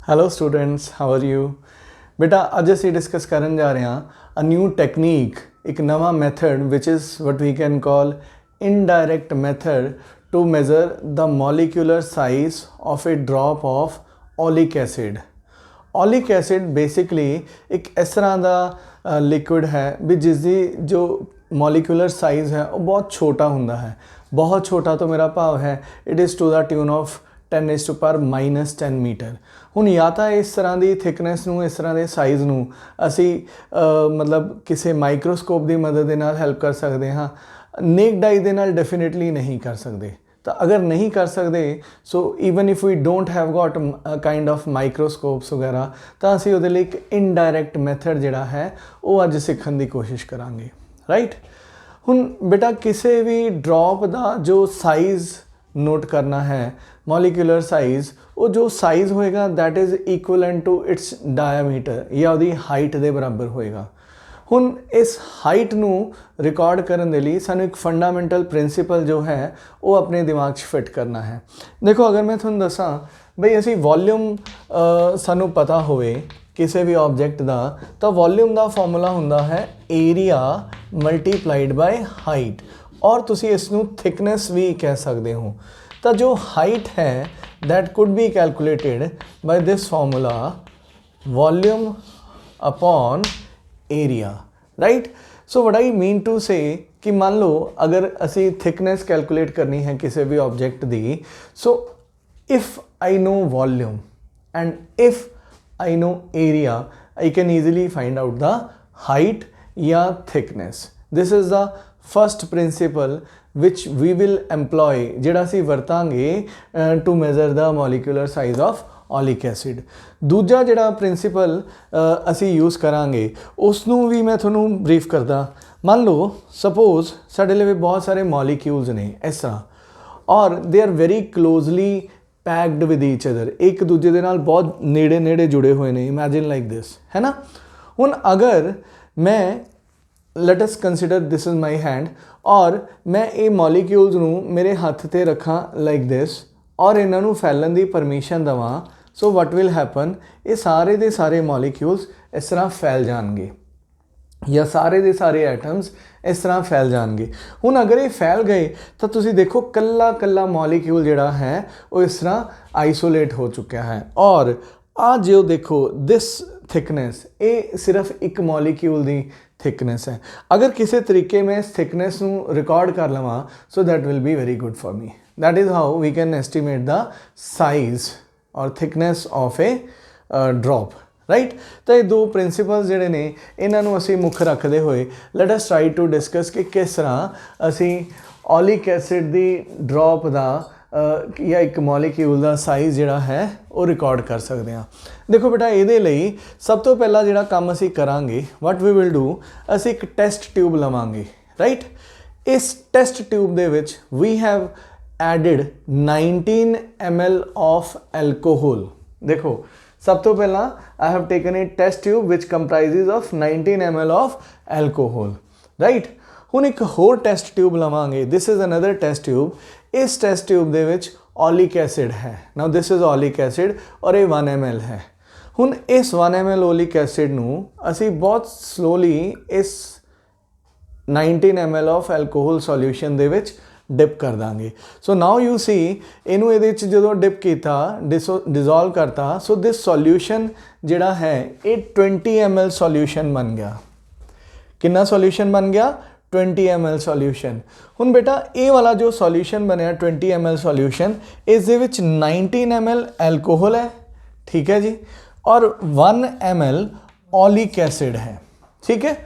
Hello students, how are you. बेटा अज असी डिस्कस करन जा रहे हैं अ न्यू टेक्नीक, एक नवा method which is what we can call indirect method to measure the molecular size of a drop of oleic acid. Oleic acid basically एक इस तरह का लिक्विड है भी जिसकी जो मॉलिक्यूलर साइज़ है वो बहुत छोटा हुंदा है। बहुत छोटा तो मेरा भाव है it is to the tune of 10⁻⁻10 metre. हुण या तो इस तरह की थिकनेस नूं, इस तरह के साइज़ नूं असी मतलब किसी माइक्रोस्कोप की मदद के नाल हैल्प कर सकते हाँ, नेकड आई दे नाल डेफिनेटली नहीं कर सकते। तो अगर नहीं कर सकते so even if we don't have got kind of microscopes वगैरह तो असी उहदे लई एक इनडायरैक्ट मैथड जिहड़ा है वो अज सीखण की कोशिश करांगे। राइट, हुण बेटा किसी भी ड्रॉप का जो साइज़ नोट करना है, मॉलिक्यूलर साइज़, वो जो साइज़ होएगा that is equivalent to its diameter या उसकी हाइट के बराबर होएगा। हुण इस हाइट नू रिकॉर्ड करने के लिए सानू एक फंडामेंटल प्रिंसिपल जो है वो अपने दिमाग फिट करना है। देखो अगर मैं तुहानू दसां बई असी वॉल्यूम सानू पता होवे किसी भी ऑब्जेक्ट का, तो वॉल्यूम का फॉर्मूला हुंदा है एरिया मल्टीप्लाइड बाय हाइट, और तुसी इसनू थिकनेस भी कह सकते हो। तो जो हाइट है that could be calculated by this formula volume upon area. Right, so what I mean to say कि मान लो अगर असी थिकनेस कैलकुलेट करनी है किसी भी ऑब्जेक्ट की, so if I know volume and if I know area I can easily find out the height या thickness. This is the first principle which we will employ जिहड़ा असी वरतांगे to measure the molecular size of oleic acid. दूजा जिहड़ा principal असी use करांगे उसनूं भी मैं तुहानूं ब्रीफ करदा। मान लो सपोज साडे लवे बहुत सारे मॉलिक्यूल्स ने इस तरह, और they are very closely packed with each other, एक दूजे दे नाल बहुत नेड़े नेड़े जुड़े हुए ने। इमेजिन लाइक दिस, है ना। हुण अगर मैं let us consider this is my hand और मैं ये मॉलिक्यूल्स नूं मेरे हत्थ ते रखां लाइक दिस और इन्हां नूं फैलन की परमिशन देवां, सो वट विल हैपन, ये सारे दे सारे मॉलिक्यूल्स इस तरह फैल जाएंगे या सारे दे सारे एटम्स इस तरह फैल जाएंगे। हुण अगर ये फैल गए तो तुसी देखो कल्ला कल्ला मॉलिक्यूल जिहड़ा है वो इस तरह आइसोलेट हो चुका है। और आ जो देखो दिस थिकनेस ये सिर्फ एक मॉलिक्यूल की थिकनेस है। अगर किसी तरीके में इस थिकनेस नूं रिकॉर्ड कर लवां so that will be very good for me. That is how we can estimate the size और thickness of a drop. Right, तो ये दो प्रिंसिपल्स जिहड़े ने इन्हां असी मुख रखते हुए let us try to discuss कि किस तरह असी ओलिक एसिड दी ड्रॉप का या एक मॉलिक्यूल का साइज़ जिहड़ा है वो रिकॉर्ड कर सकते हैं। देखो बेटा ये लई सब तो पहला जिहड़ा काम असी करांगे वट वी विल डू, असी एक टेस्ट ट्यूब लवांगे। राइट, इस टेस्ट ट्यूब दे विच we have added 19 ml of alcohol. देखो सब तो पहला I have taken a test tube which comprises of 19 ml of alcohol. Right, हुण एक होर टेस्ट ट्यूब लवांगे, this is another test tube. इस टेस्ट ट्यूब दे विच ओलिक एसिड है। Now this is oleic acid और ये 1 ml है। हुण इस 1 ml ओलिक एसिड नूं असी बहुत स्लोली इस 19 ml ऑफ एल्कोहल सॉल्यूशन दे विच डिप कर देंगे। सो नाउ यू सी इनू ये जो डिप किया डिजोल्व करता, सो दिस सॉल्यूशन जिहड़ा है ये 20 ml सॉल्यूशन बन गया। कितना सॉल्यूशन बन गया? 20 ml सॉल्यूशन। हुण बेटा ये वाला जो सॉल्यूशन बनया 20 ml सॉल्यूशन, इस दे विच 19 ml एल्कोहल है, ठीक है जी, और 1 ml ओलिक एसिड है। ठीक है,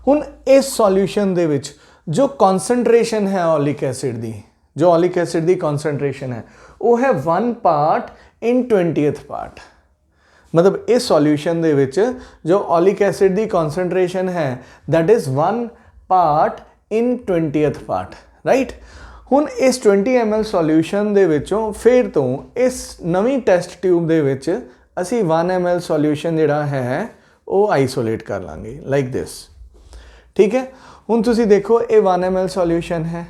हुण इस सॉल्यूशन दे विच जो कॉन्सेंट्रेशन है ओलिक एसिड दी, जो ओलिक एसिड दी कॉन्सेंट्रेशन है वो है 1 पार्ट इन 20th पार्ट। मतलब इस सॉल्यूशन दे विच जो ओलिक एसिड दी कॉन्सेंट्रेशन है that is 1 part in 20th part. Right, हुण इस 20 ml सॉल्यूशन दे विचों फिर तो इस नवीं टेस्ट ट्यूब दे विच असी 1 ml सॉल्यूशन जिहड़ा है वो आइसोलेट कर लांगे लाइक दिस। ठीक है, हुण तुसी देखो ये 1 ml सॉल्यूशन है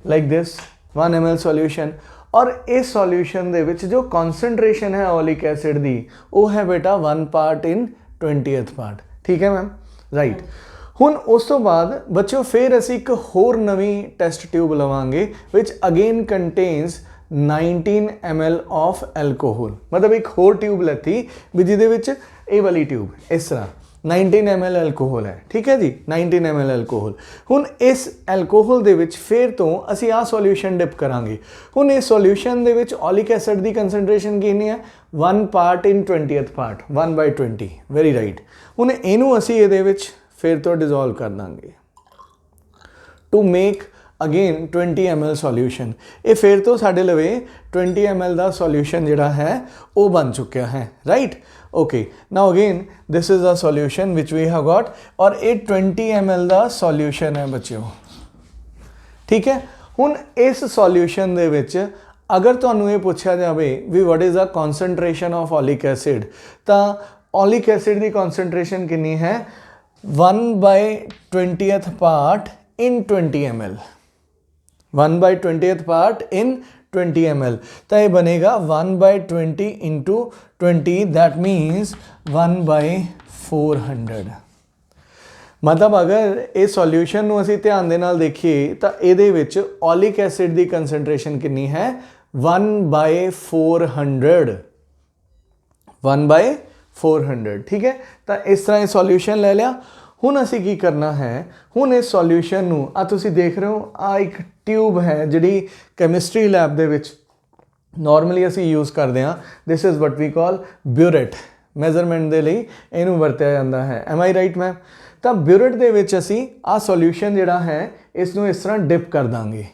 लाइक दिस 1 ml सॉल्यूशन, और इस सॉल्यूशन दे विच जो कॉन्सेंट्रेशन है ओलिक एसिड दी वो है बेटा 1 पार्ट इन 20th पार्ट। ठीक है मैम, राइट। हुण उस तो बाद बच्चों फिर असी एक होर नवी टेस्ट ट्यूब लवांगे which again contains 19 ml of alcohol. मतलब एक होर ट्यूब लैती भी जिहदे विच ये वाली ट्यूब इस तरह 19 ml एल्कोहल है। ठीक है जी, 19 ml एल्कोहल। हुण इस एल्कोहल दे विच फिर तो असी आ सॉल्यूशन डिप करांगे। हुण इस सॉल्यूशन दे विच ओलिक एसिड दी कंसनट्रेशन कितनी है 1 part in 20th part 1/20। Very right. हुण इहनूं असी इहदे विच फिर तो डिजोल्व कर देंगे to make again 20 ml solution. ये फिर तो साढ़े लवे 20 ml का सॉल्यूशन जिहड़ा है वो बन चुका है, right. Okay, now again this is a solution which we have got और ये 20 ml का सॉल्यूशन है बच्चों। ठीक है, हुण इस सॉल्यूशन दे विच अगर तुहानूं ये पूछा जाए भी what is the concentration of oleic acid, तो ओलिक एसिड की कॉन्सनट्रेशन कितनी है 1/20th part in 20 ml। 1/20th part in 20 ml, तो ये बनेगा 1/20 इंटू 20, दैट मीन्स 1/400। मतलब अगर इस सॉल्यूशन को असी ध्यान दे नाल देखिए तो ये विच ओलिक एसिड की कंसनट्रेशन कितनी है 1/400। 1/400। ठीक है, तो इस तरह सॉल्यूशन ले लिया। हुण असी की करना है, हुण इस सॉल्यूशन नूं आ तुसी देख रहे हो आ एक ट्यूब है जिहड़ी कैमिस्ट्री लैब दे विच नॉर्मली असी यूज़ करते हैं। This is what we call burette. Measurement दे लई इहनूं वरतिया जांदा है। Am I right ma'am? तो ब्यूरेट दे विच असी आ सॉल्यूशन जिहड़ा है इसनूं इस तरह डिप कर दांगे।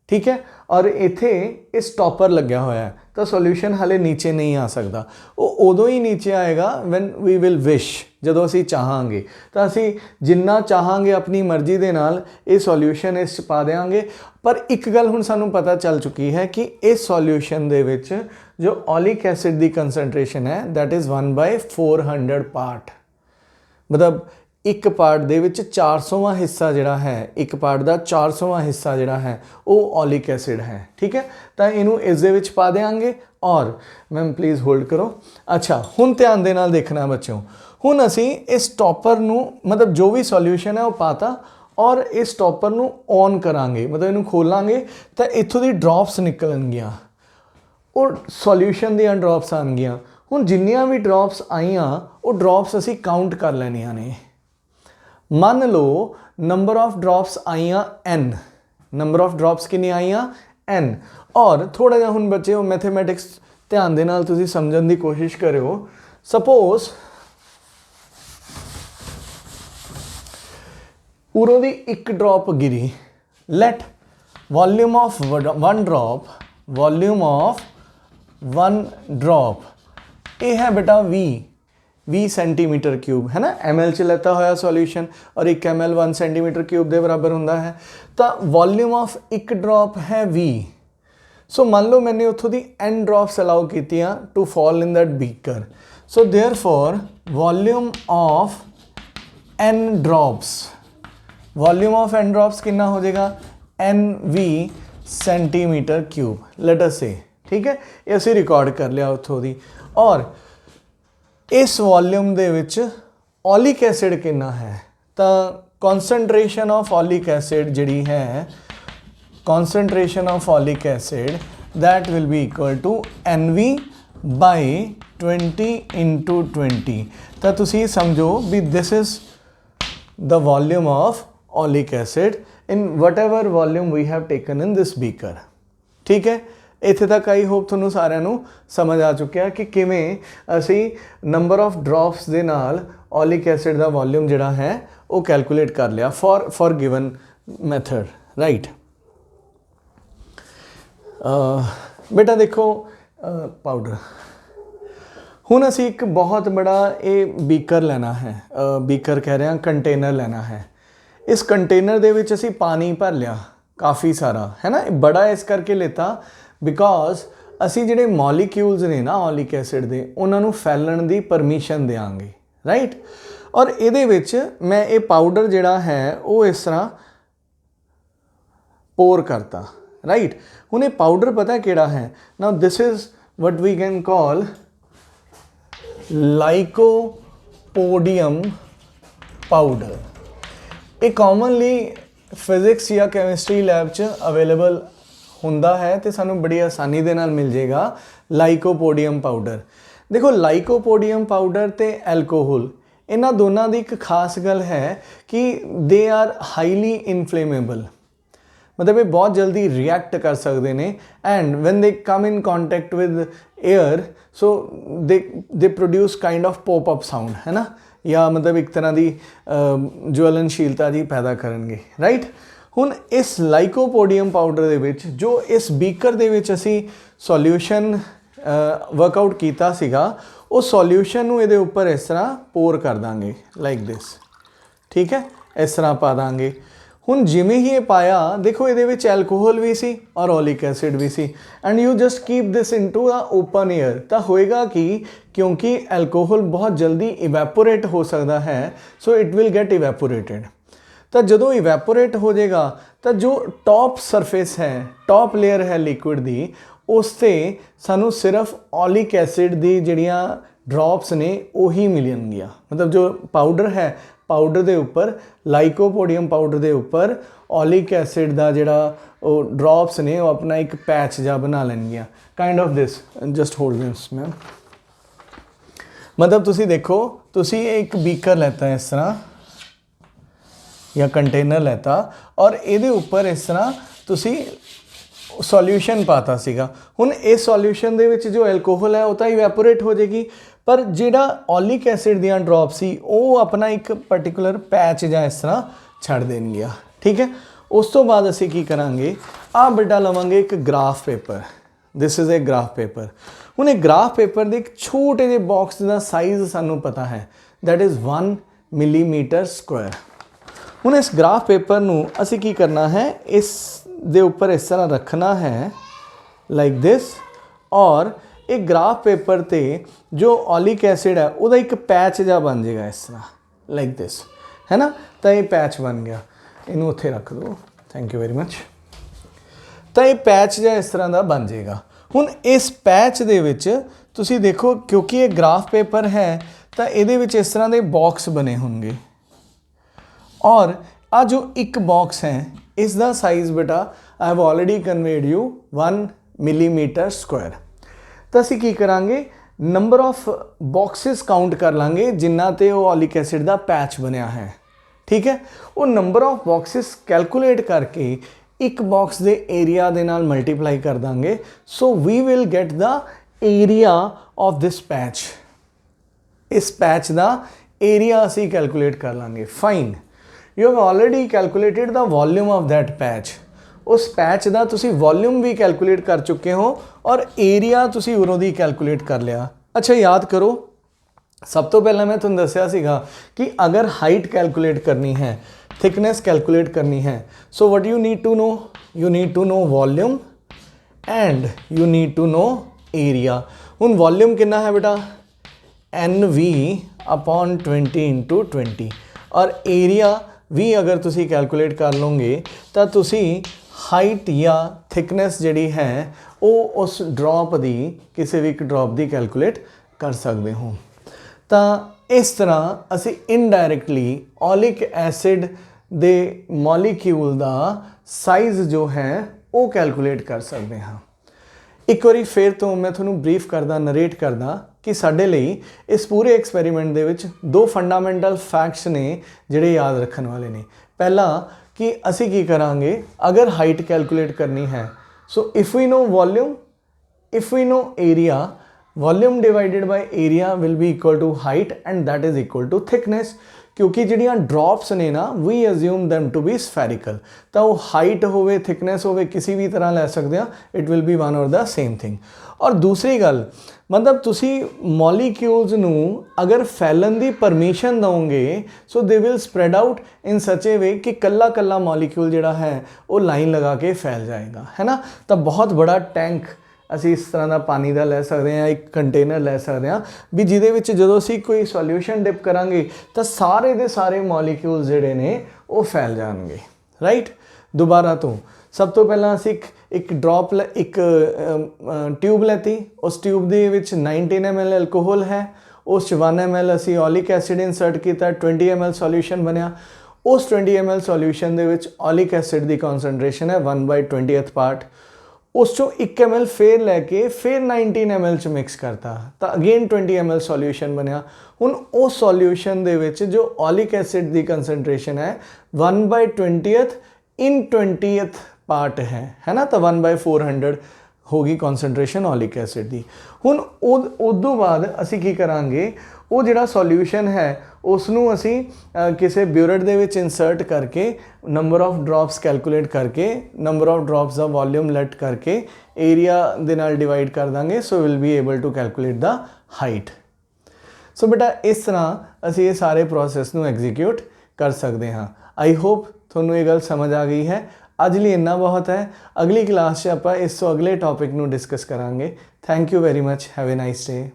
ठीक है, और इत्थे इस टॉपर लग्या होया है तो सॉल्यूशन हाले नीचे नहीं आ सकता। वो उदों ही नीचे आएगा व्हेन वी विल विश, जदों असी चाहांगे। तो असी जिन्ना चाहांगे अपनी मर्जी दे नाल ये सॉल्यूशन इस पा देंगे। पर एक गल हुण सानूं पता चल चुकी है कि इस सॉल्यूशन दे विच जो ओलिक एसिड की कंसनट्रेशन है दैट इज़ 1/400 पार्ट। मतलब एक पार्ट दे विच 400वां हिस्सा जिहड़ा है, एक पार्ट का 400वां हिस्सा जिहड़ा है वो ओलिक एसिड है। ठीक है, तो इनू इस दे विच पा देंगे। और मैम प्लीज़ होल्ड करो। अच्छा, हुण ध्यान दे नाल देखना बच्चों, हुण असी इस टॉपर नू मतलब जो भी सॉल्यूशन है वो पाता और इस टॉपर नू ऑन करांगे, मतलब इनू खोलांगे तो इत्थों दी ड्रॉप्स निकलणगियां और सॉल्यूशन दी ड्रॉप्स आउणगियां। हुण जिन्नियां भी ड्रॉप्स आईयां वो ड्रॉप्स असी काउंट कर लैणियां ने। मान लो नंबर ऑफ ड्रॉप्स आईयां n, नंबर ऑफ ड्रॉप्स कितनी आईयां n। और थोड़ा जिहा हुण बच्चे मैथमेटिक्स ध्यान दे नाल तुसीं समझण दी कोशिश करियो। सपोज उरों दी एक ड्रॉप गिरी, let volume of one drop, volume of one drop ये है बेटा V सेंटीमीटर क्यूब है ना। ml च लेता होया सॉल्यूशन और 1 ml 1 सेंटीमीटर क्यूब के बराबर होंदा है। तो वॉल्यूम ऑफ एक ड्रॉप है V। सो मान लो मैंने उतों दी n ड्रॉप्स अलाउ कीतियां to fall in that beaker. So therefore volume of n drops, volume of n drops कितना हो जाएगा NV centimetre cube let us say. ठीक है, ये असी रिकॉर्ड कर लिया उतों दी। और इस वॉल्यूम दे विच ओलिक एसिड कितना है, तो कॉन्सनट्रेशन ऑफ ओलिक एसिड जिहड़ी है, concentration of oleic acid that will be equal to NV/20 into 20। तो तुसी समझो भी this is the volume of oleic acid in whatever volume we have taken in this beaker. ठीक है, इत्थे तक आई होप तुहानूं सारिਆਂ ਨੂੰ समझ आ चुकिया कि किवें असी नंबर ऑफ ड्रॉप्स दे नाल ओलिक एसिड का वॉल्यूम जिहड़ा है वो कैलकुलेट कर लिया फॉर गिवन मैथड, राइट। बेटा देखो पाउडर, हुण असी एक बहुत बड़ा ये बीकर लेना है, बीकर कह रहे हैं कंटेनर लेना है। इस कंटेनर दे विच असी पानी भर लिया काफ़ी सारा है ना। बड़ा इस करके लेता बिकॉज असी जिहड़े मॉलीक्यूल्स ने ना ओलिक एसिड दे उन्होंने फैलन की परमिशन देंगे, राइट। और इहदे विच मैं ये पाउडर जिहड़ा है वो इस तरह पोर करता, राइट। हुण ये पाउडर पता किहड़ा है? Now this is what we can call lycopodium powder. ये कॉमनली फिजिक्स या कैमिस्ट्री लैब च अवेलेबल हुंदा है तो सानू बड़ी आसानी दे नाल मिल जाएगा लाइकोपोडियम पाउडर। देखो लाइकोपोडियम पाउडर ते एल्कोहल इन्हां दोनों की एक खास गल है कि दे आर हाईली इनफ्लेमेबल, मतलब ये बहुत जल्दी रिएक्ट कर सकते हैं and when they come in contact with air so they produce kind of pop up sound, है ना, या मतलब एक तरह की ज्वलनशीलता जी पैदा करेंगे, राइट। हुण इस लाइकोपोडियम पाउडर दे विच जो इस बीकर दे विच असी सॉल्यूशन वर्कआउट कीता सीगा उस सॉल्यूशन नूं इहदे उपर इस तरह पोर कर दांगे लाइक दिस, ठीक है, इस तरह पा दांगे। हुण जिमें ही ये पाया देखो इहदे विच एल्कोहल भी सी और ओलिक एसिड भी see and you just keep this into the open air, तो होएगा कि क्योंकि एल्कोहल बहुत जल्दी इवैपोरेट हो सकता है सो इट विल गेट इवैपोरेटेड। तो जदों इवैपोरेट हो जाएगा तो जो टॉप सरफेस है, टॉप लेयर है लिक्विड दी, उससे सानू सिर्फ ओलिक एसिड दी जिहड़ियां ड्रॉप्स ने वही मिलणगियां, मतलब जो पाउडर है पाउडर दे उपर लाइकोपोडियम पाउडर दे उपर ओलिक एसिड दा जिहड़ा ड्रॉप्स ने वो अपना एक पैच जा बना लैणगियां, kind of this. Just hold this ma'am, मतलब तुसी देखो तुसी एक बीकर लेता है इस तरह या कंटेनर लेता और इहदे उपर इस तरह तुसी सॉल्यूशन पाता सीगा। हुण इस सॉल्यूशन दे विच जो एल्कोहल है वो तो इवैपोरेट हो जाएगी, पर जिहड़ा ओलिक एसिड दियां ड्रॉप सी वो अपना एक पर्टिकुलर पैच जां इस तरह छड़ देणगियां, ठीक है। उस तो बाद असीं की करांगे, आ बेटा लवांगे एक graph paper, this is a graph paper. हुण एक ग्राफ पेपर दे एक छोटे जे बॉक्स का साइज़ सानू पता है, दैट इज़ 1 मिलीमीटर स्क्वायर। हुण इस ग्राफ पेपर नू असीं की करना है, इस दे ऊपर इस तरह रखना है लाइक दिस, और एक ग्राफ पेपर ते जो ओलिक एसिड है वह एक पैच जा बन जाएगा इस तरह लाइक दिस, है ना। तो ये पैच बन गया, इनू उत्थे रख दो, थैंक यू वेरी मच। तो ये पैच जा इस तरह का बन जाएगा। हुण इस पैच दे विच तुसी देखो क्योंकि ये ग्राफ पेपर है तो ये इस तरह के बॉक्स बने होंगे, और आ जो एक बॉक्स है इसका साइज़ बेटा I have already conveyed you 1 millimetre square. तो असीं की करांगे, नंबर ऑफ बॉक्सिस काउंट कर लांगे जिन्ना ते वो ओलिक एसिड का पैच बनया है, ठीक है। वो नंबर ऑफ बॉक्सिस कैलकुलेट करके एक बॉक्स के एरिया दे नाल मल्टीप्लाई कर देंगे, so we will get the area of this patch. इस पैच का एरिया असीं कैलकुलेट कर लांगे। Fine, you have already calculated the volume of that patch. उस पैच का तुसी वॉल्यूम भी कैलकुलेट कर चुके हो और एरिया तुसी उरों दी कैलकुलेट कर लिया। अच्छा याद करो, सब तो पहला मैं तुहानूं दस्सिया सीगा कि अगर हाइट कैलकुलेट करनी है, थिकनेस कैलकुलेट करनी है, so what you need to know, you need to know volume and you need to know area. हुण वॉल्यूम कितना है बेटा, NV/20 × 20 और एरिया भी अगर तुसी कैलकुलेट कर लोगे तो तुसी हाइट या थिकनेस जिहड़ी है वो उस ड्रॉप दी किसी भी एक ड्रॉप दी कैलकुलेट कर सकते हो। तो इस तरह असी इनडायरैक्टली ओलिक एसिड दे मॉलिक्यूल दा साइज़ जो है वो कैलकुलेट कर सकते हैं। एक बारी फिर तो मैं थोड़ा ब्रीफ करदा, नरेट करदा कि साडे लई इस पूरे एक्सपेरीमेंट दे विच 2 फंडामेंटल फैक्ट्स ने जिहड़े याद रखने वाले ने। पहला कि असी की करांगे, अगर हाइट कैलकुलेट करनी है, so if we know volume, if we know area, volume divided by area will be equal to height and that is equal to thickness. क्योंकि जिहड़ियां ड्रॉप्स ने ना we assume them to be spherical, तो वो height होवे thickness होवे किसी भी तरह ले सकते हैं, इट विल बी वन और द सेम थिंग। और दूसरी गल मतलब तुसी मॉलिक्यूल्स नूं अगर फैलन की परमिशन दोगे so they will spread out in such a way कि कल्ला कल्ला मॉलिक्यूल जिहड़ा है वो लाइन लगा के फैल जाएगा, है ना। तो बहुत बड़ा टैंक असी इस तरह का पानी का लै सकते हैं, एक कंटेनर लै सकते हैं भी जिहदे विच जदों असी कोई सॉल्यूशन डिप करांगे तो सारे दे सारे मॉलिक्यूल्स जिहड़े ने वो फैल जाएंगे, राइट। दोबारा तो सब तो पहला असी ਇੱਕ ਟਿਊਬ ਲੈਤੀ, ਉਸ ਟਿਊਬ ਦੇ ਵਿੱਚ 19 ml ਐਲਕੋਹਲ ਹੈ, ਉਸ 'ਚ 1 ml ਅਸੀਂ ਓਲਿਕ ਐਸਿਡ ਇਨਸਰਟ ਕੀਤਾ, 20 ml ਸੋਲਿਊਸ਼ਨ ਬਣਿਆ। ਉਸ 20 ml ਸੋਲਿਊਸ਼ਨ ਦੇ ਵਿੱਚ ਓਲਿਕ ਐਸਿਡ ਦੀ ਕੌਨਸਨਟ੍ਰੇਸ਼ਨ ਹੈ 1/20th ਪਾਰਟ। ਉਸ ਚੋਂ 1 ml ਫੇਰ ਲੈ ਕੇ ਫਿਰ 19 ml 'ਚ ਮਿਕਸ ਕਰਤਾ ਤਾਂ ਅਗੇਨ 20 ml ਸੋਲਿਊਸ਼ਨ ਬਣਿਆ। ਹੁਣ ਉਸ ਸੋਲਿਊਸ਼ਨ ਦੇ ਵਿੱਚ ਜੋ ਓਲਿਕ ਐਸਿਡ ਦੀ ਕਨਸਨਟ੍ਰੇਸ਼ਨ ਹੈ 1/20th in 20th ਪਾਰਟ ਹੈ ਨਾ, ਤਾਂ 1/400 ਹੋ ਗਈ ਕਨਸਨਟ੍ਰੇਸ਼ਨ ਓਲਿਕ ਐਸਿਡ ਦੀ। ਹੁਣ ਉਦੋਂ ਬਾਅਦ ਅਸੀਂ ਕੀ ਕਰਾਂਗੇ, ਉਹ ਜਿਹੜਾ ਸੋਲਿਊਸ਼ਨ ਹੈ ਉਸ ਨੂੰ ਅਸੀਂ ਕਿਸੇ ਬਿਊਰਟ ਦੇ ਵਿੱਚ ਇਨਸਰਟ ਕਰਕੇ ਨੰਬਰ ਆਫ ਡ੍ਰੌਪਸ ਕੈਲਕੂਲੇਟ ਕਰਕੇ ਨੰਬਰ ਆਫ ਡ੍ਰੌਪਸ ਦਾ ਵੋਲਿਊਮ ਲੈਟ ਕਰਕੇ ਏਰੀਆ ਦੇ ਨਾਲ ਡਿਵਾਈਡ ਕਰ ਦਾਂਗੇ। So will be able to calculate the height. ਸੋ ਬੇਟਾ ਇਸ ਤਰ੍ਹਾਂ ਅਸੀਂ ਇਹ ਸਾਰੇ ਪ੍ਰੋਸੈਸ ਨੂੰ ਐਗਜ਼ੀਕਿਊਟ ਕਰ ਸਕਦੇ ਹਾਂ। ਆਈ ਹੋਪ ਤੁਹਾਨੂੰ ਇਹ ਗੱਲ ਸਮਝ ਆ ਗਈ ਹੈ। ਅੱਜ ਲਈ ਇੰਨਾ ਬਹੁਤ ਹੈ। ਅਗਲੀ ਕਲਾਸ 'ਚ ਆਪਾਂ ਇਸ ਤੋਂ ਅਗਲੇ ਟੌਪਿਕ ਨੂੰ ਡਿਸਕਸ ਕਰਾਂਗੇ। Thank you very much. Have a nice day.